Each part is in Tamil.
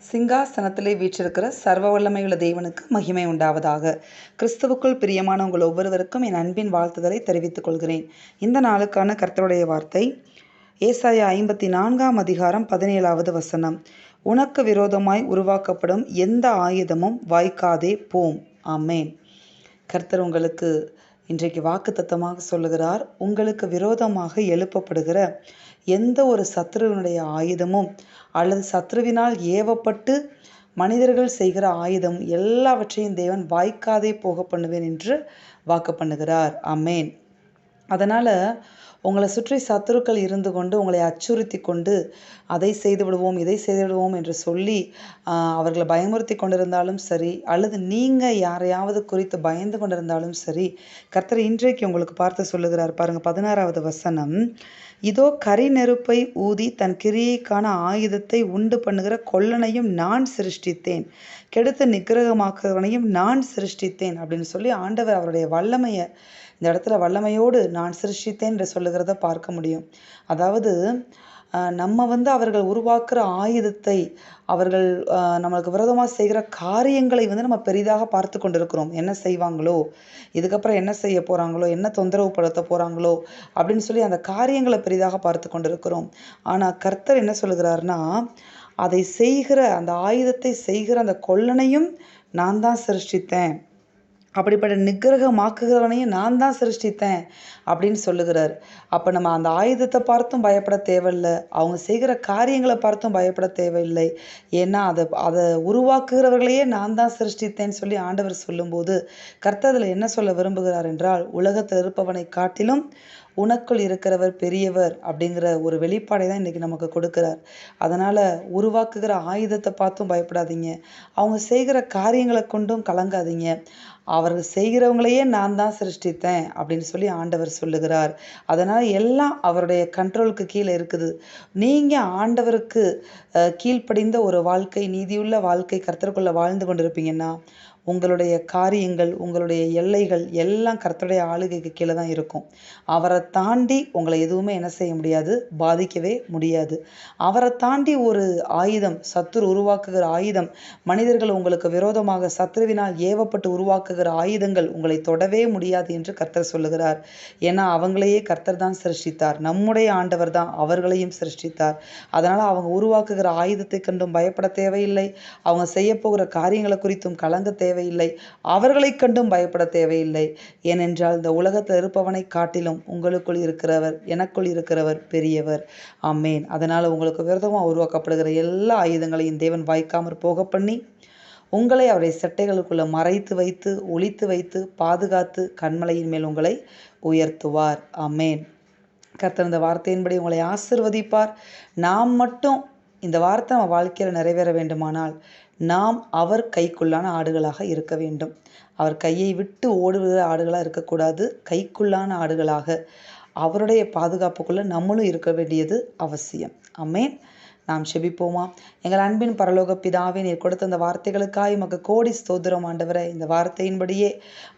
சிங்காசனத்திலே வீற்றிருக்கிற சர்வ வல்லமையுள்ள தேவனுக்கு மகிமை உண்டாவதாக. கிறிஸ்துவுக்குள் பிரியமான உங்கள் ஒவ்வொருவருக்கும் என் அன்பின் வாழ்த்துதலை தெரிவித்துக் கொள்கிறேன். இந்த நாளுக்கான கர்த்தருடைய வார்த்தை ஏசாயா 54 அதிகாரம் 17வது வசனம். உனக்கு விரோதமாய் உருவாக்கப்படும் எந்த ஆயுதமும் வாய்க்காதே போம். ஆமேன். கர்த்தர் உங்களுக்கு இன்றைக்கு வாக்குத்தத்தமாக சொல்லுகிறார், உங்களுக்கு விரோதமாக எழுப்பப்படுகிற எந்த ஒரு சத்ருவினுடைய ஆயுதமும் அல்லது சத்ருவினால் ஏவப்பட்டு மனிதர்கள் செய்கிற ஆயுதம் எல்லாவற்றையும் தேவன் வாய்க்காதே போக பண்ணுவேன் என்று வாக்கு பண்ணுகிறார். ஆமேன். அதனால் உங்களை சுற்றி சத்துருக்கள் இருந்து கொண்டு உங்களை அச்சுறுத்தி கொண்டு அதை செய்து விடுவோம் இதை செய்து விடுவோம் என்று சொல்லி அவர்களை பயமுறுத்தி கொண்டிருந்தாலும் சரி, அல்லது நீங்கள் யாரையாவது குறித்து பயந்து கொண்டிருந்தாலும் சரி, கர்த்தர் இன்றைக்கு உங்களுக்கு பார்த்து சொல்லுகிறார் பாருங்க. 16வது வசனம். இதோ கரி நெருப்பை ஊதி தன் கிரியைக்கான ஆயுதத்தை உண்டு பண்ணுகிற கொல்லனையும் நான் சிருஷ்டித்தேன், கெடுத்து நிக்கிரகமாக்குறவனையும் நான் சிருஷ்டித்தேன் அப்படின்னு சொல்லி ஆண்டவர் அவருடைய வல்லமையை இந்த இடத்துல வல்லமையோடு நான் சிருஷ்டித்தேன் என்று சொல்லுகிறத பார்க்க முடியும். அதாவது நம்ம அவர்கள் உருவாக்குற ஆயுதத்தை, அவர்கள் நம்மளுக்கு விரோதமாக செய்கிற காரியங்களை நம்ம பெரிதாக பார்த்து கொண்டிருக்கிறோம். என்ன செய்வாங்களோ, இதுக்கப்புறம் என்ன செய்ய போகிறாங்களோ, என்ன தொந்தரவு படுத்த போகிறாங்களோ அப்படின்னு சொல்லி அந்த காரியங்களை பெரிதாக பார்த்து கொண்டிருக்கிறோம். ஆனால் கர்த்தர் என்ன சொல்லுகிறாருன்னா, அதை செய்கிற அந்த ஆயுதத்தை செய்கிற அந்த கொல்லனையும் நான் தான் சிருஷ்டித்தேன், அப்படிப்பட்ட நிக்கிரகமாக்குகிறவனையும் நான் தான் சிருஷ்டித்தேன் அப்படின்னு சொல்லுகிறார். அப்போ நம்ம அந்த ஆயுதத்தை பார்த்தும் பயப்பட தேவையில்லை, அவங்க செய்கிற காரியங்களை பார்த்தும் பயப்பட தேவையில்லை. ஏன்னா அதை உருவாக்குகிறவர்களையே நான் தான் சிருஷ்டித்தேன்னு சொல்லி ஆண்டவர் சொல்லும்போது கர்த்தர் என்ன சொல்ல விரும்புகிறார் என்றால், உலகத்தில் இருப்பவனை காட்டிலும் உனக்குள் இருக்கிறவர் பெரியவர் அப்படிங்கிற ஒரு வெளிப்பாடை தான் இன்றைக்கி நமக்கு கொடுக்குறார். அதனால் உருவாக்குகிற ஆயுதத்தை பார்த்தும் பயப்படாதீங்க, அவங்க செய்கிற காரியங்களை கொண்டும் கலங்காதீங்க. அவர்கள் செய்கிறவங்களையே நான் தான் சிருஷ்டித்தேன் அப்படின்னு சொல்லி ஆண்டவர் சொல்லுகிறார். அதனால் எல்லாம் அவருடைய கண்ட்ரோலுக்கு கீழே இருக்குது. நீங்கள் ஆண்டவருக்கு கீழ்ப்படிந்த ஒரு வாழ்க்கை, நீதியுள்ள வாழ்க்கை கர்த்தருக்குள்ளே வாழ்ந்து கொண்டிருப்பீங்கன்னா உங்களுடைய காரியங்கள், உங்களுடைய எல்லைகள் எல்லாம் கர்த்தருடைய ஆளுகைக்கு கீழே தான் இருக்கும். அவரை தாண்டி உங்களை எதுவுமே என்ன செய்ய முடியாது, பாதிக்கவே முடியாது. அவரை தாண்டி ஒரு ஆயுதம், சத்துரு உருவாக்குகிற ஆயுதம், மனிதர்கள் உங்களுக்கு விரோதமாக சத்ருவினால் ஏவப்பட்டு உருவாக்குகிற ஆயுதங்கள் உங்களை தொடவே முடியாது என்று கர்த்தர் சொல்லுகிறார். ஏன்னா அவங்களையே கர்த்தர் தான் சிருஷ்டித்தார், நம்முடைய ஆண்டவர் தான் அவர்களையும் சிருஷ்டித்தார். அதனால் அவங்க உருவாக்குகிற ஆயுதத்தை கண்டும் பயப்பட தேவையில்லை, அவங்க செய்ய போகிற காரியங்களை குறித்தும் கலங்க தேவையில்லை, அவர்களை கண்டும் பயப்பட தேவையில்லை. ஏனென்றால் இந்த உலகத்தில் இருப்பவனை காட்டிலும் உங்களுக்குள் இருக்கிறவர், எனக்குள் இருக்கிறவர் பெரியவர். ஆமேன். அதனால் உங்களுக்கு விரோதமாக உருவாக்கப்படுகிற எல்லா ஆயுதங்களையும் தேவன் வாய்க்காமற் போக பண்ணி உங்களை அவருடைய செட்டைகளுக்குள்ள மறைத்து வைத்து, ஒளித்து வைத்து, பாதுகாத்து கண்மலையின் மேல் உங்களை உயர்த்துவார். ஆமேன். கர்த்தர் இந்த வார்த்தையின்படி உங்களை ஆசிர்வதிப்பார். நாம் மட்டும் இந்த வார்த்தை நம்ம வாழ்க்கையில் நிறைவேற வேண்டுமானால் நாம் அவர் கைக்குள்ளான ஆடுகளாக இருக்க வேண்டும். அவர் கையை விட்டு ஓடுகிற ஆடுகளாக இருக்கக்கூடாது, கைக்குள்ளான ஆடுகளாக அவருடைய பாதுகாப்புக்குள்ளே நம்மளும் இருக்க வேண்டியது அவசியம். ஆமேன். நாம் செபிப்போமா? எங்கள் அன்பின் பரலோக பிதாவே, நீர் கொடுத்த இந்த வார்த்தைகளுக்காய் உமக்கு கோடி ஸ்தோத்திரம் ஆண்டவரே. இந்த வார்த்தையின்படியே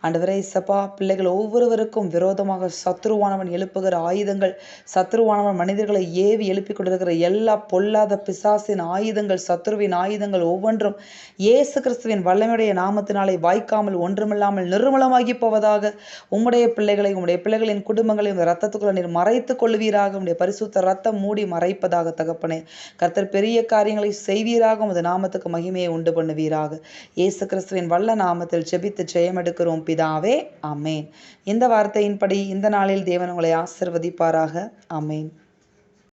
ஆண்டவரே இசப்பா, பிள்ளைகள் ஒவ்வொருவருக்கும் விரோதமாக சத்ருவானவன் எழுப்புகிற ஆயுதங்கள், சத்ருவானவன் மனிதர்களை ஏவி எழுப்பி கொண்டிருக்கிற எல்லா பொல்லாத பிசாசின் ஆயுதங்கள், சத்ருவின் ஆயுதங்கள் ஒவ்வொன்றும் இயேசு கிறிஸ்துவின் வல்லமையுடைய நாமத்தினாலே வாய்க்காமல் ஒன்றுமில்லாமல் நிர்மூலமாகி போவதாக. உம்முடைய பிள்ளைகளை, உம்முடைய பிள்ளைகளின் குடும்பங்களையும் இரத்தத்துக்குள்ள நீர் மறைத்துக் கொள்வீராக. உம்முடைய பரிசுத்த ரத்தம் மூடி மறைப்பதாக தகப்பனே. கர்த்தர் பெரிய காரியங்களை செய்வீராக. உமது நாமத்துக்கு மகிமையை உண்டு பண்ணுவீராக. இயேசு கிறிஸ்துவின் வல்ல நாமத்தில் ஜெபித்து ஜெயம் எடுக்கிறோம் பிதாவே. ஆமேன். இந்த வார்த்தையின்படி இந்த நாளில் தேவன் உங்களை ஆசிர்வதிப்பாராக. ஆமேன்.